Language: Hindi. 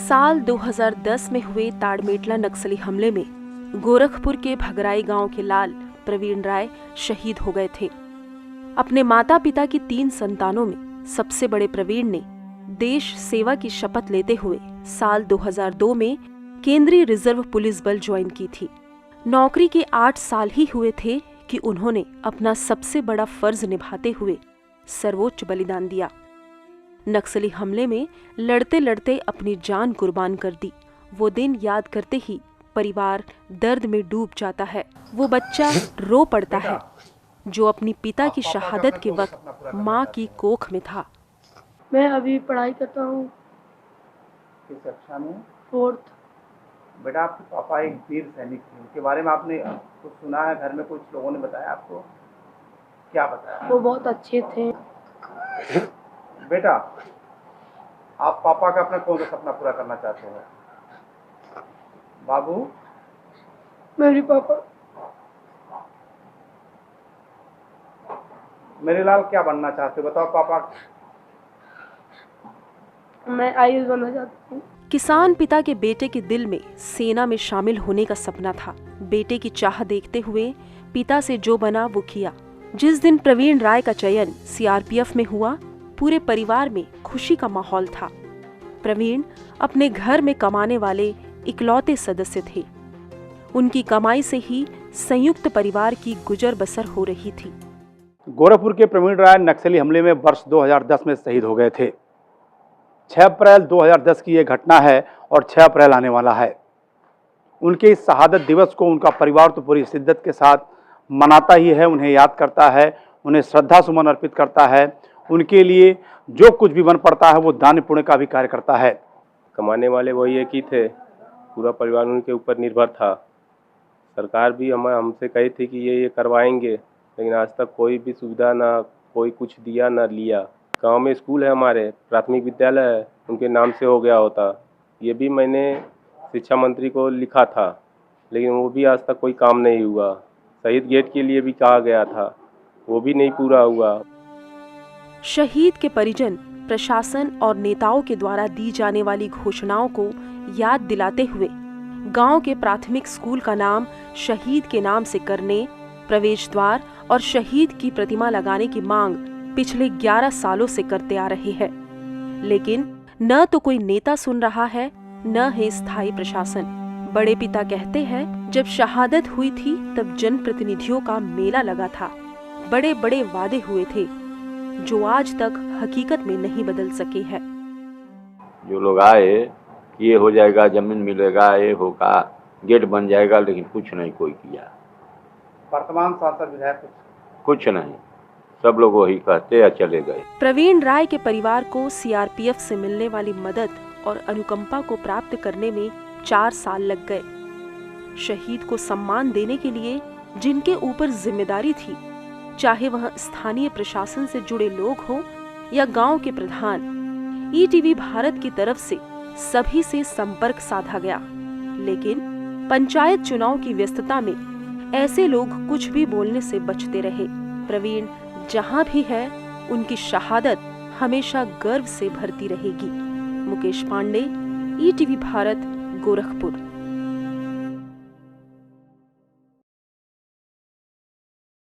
साल 2010 में हुए ताड़मेटला नक्सली हमले में गोरखपुर के भगराई गांव के लाल प्रवीण राय शहीद हो गए थे। अपने माता पिता की 3 संतानों में सबसे बड़े प्रवीण ने देश सेवा की शपथ लेते हुए साल 2002 में केंद्रीय रिजर्व पुलिस बल ज्वाइन की थी। नौकरी के 8 साल ही हुए थे कि उन्होंने अपना सबसे बड़ा फर्ज निभाते हुए सर्वोच्च बलिदान दिया। नक्सली हमले में लड़ते लड़ते अपनी जान कुर्बान कर दी। वो दिन याद करते ही परिवार दर्द में डूब जाता है। वो बच्चा रो पड़ता है जो अपनी पिता की शहादत के वक्त माँ की कोख में था। मैं अभी पढ़ाई करता हूँ। किस कक्षा में? 4th। बेटा, आपके पापा एक वीर सैनिक थे, उनके बारे में आपने कुछ सुना है? घर में कुछ लोगों ने बताया आपको? क्या बताया? वो बहुत अच्छे थे। बेटा, आप पापा का अपना कौन सा सपना पूरा करना चाहते हो? बाबू, मेरे पापा। मेरे लाल, क्या बनना चाहते हो? बताओ पापा। मैं IAS बनना चाहती हूँ। किसान पिता के बेटे के दिल में सेना में शामिल होने का सपना था। बेटे की चाह देखते हुए पिता से जो बना वो किया। जिस दिन प्रवीण राय का चयन CRPF में हुआ, पूरे परिवार में खुशी का माहौल था। प्रवीण अपने घर में कमाने वाले इकलौते सदस्य थे। उनकी कमाई से ही संयुक्त परिवार की गुजर बसर हो रही थी। गोरखपुर के प्रवीण राय नक्सली हमले में वर्ष 2010 में शहीद हो गए थे। 6 अप्रैल 2010 की यह घटना है और 6 अप्रैल आने वाला है। उनके इस शहादत दिवस को उनका परिवार तो पूरी शिद्दत के साथ मनाता ही है, उन्हें याद करता है, उन्हें श्रद्धा सुमन अर्पित करता है। उनके लिए जो कुछ भी बन पड़ता है वो दान पुण्य का भी कार्य करता है। कमाने वाले वही एक ही थे, पूरा परिवार उनके ऊपर निर्भर था। सरकार भी हमसे कही थी कि ये करवाएंगे, लेकिन आज तक कोई भी सुविधा ना, कोई कुछ दिया ना लिया। गांव में स्कूल है, हमारे प्राथमिक विद्यालय है, उनके नाम से हो गया होता। ये भी मैंने शिक्षा मंत्री को लिखा था, लेकिन वो भी आज तक कोई काम नहीं हुआ। शहीद गेट के लिए भी कहा गया था, वो भी नहीं पूरा हुआ। शहीद के परिजन प्रशासन और नेताओं के द्वारा दी जाने वाली घोषणाओं को याद दिलाते हुए गांव के प्राथमिक स्कूल का नाम शहीद के नाम से करने, प्रवेश द्वार और शहीद की प्रतिमा लगाने की मांग पिछले 11 सालों से करते आ रहे हैं। लेकिन न तो कोई नेता सुन रहा है, न है स्थायी प्रशासन। बड़े पिता कहते हैं, जब शहादत हुई थी तब जनप्रतिनिधियों का मेला लगा था। बड़े बड़े वादे हुए थे जो आज तक हकीकत में नहीं बदल सके हैं। जो लोग आए, ये हो जाएगा, जमीन मिलेगा, ये होगा, गेट बन जाएगा, लेकिन कुछ नहीं कोई किया। वर्तमान सांसद विधायक कुछ नहीं, सब लोग वही कहते या चले गए। प्रवीण राय के परिवार को CRPF से मिलने वाली मदद और अनुकंपा को प्राप्त करने में 4 साल लग गए। शहीद को सम्मान देने के लिए जिनके ऊपर जिम्मेदारी थी, चाहे वह स्थानीय प्रशासन से जुड़े लोग हों या गांव के प्रधान, ETV भारत की तरफ से सभी से संपर्क साधा गया। लेकिन पंचायत चुनाव की व्यस्तता में ऐसे लोग कुछ भी बोलने से बचते रहे। प्रवीण जहां भी है, उनकी शहादत हमेशा गर्व से भरती रहेगी। मुकेश पांडे, ETV भारत, गोरखपुर।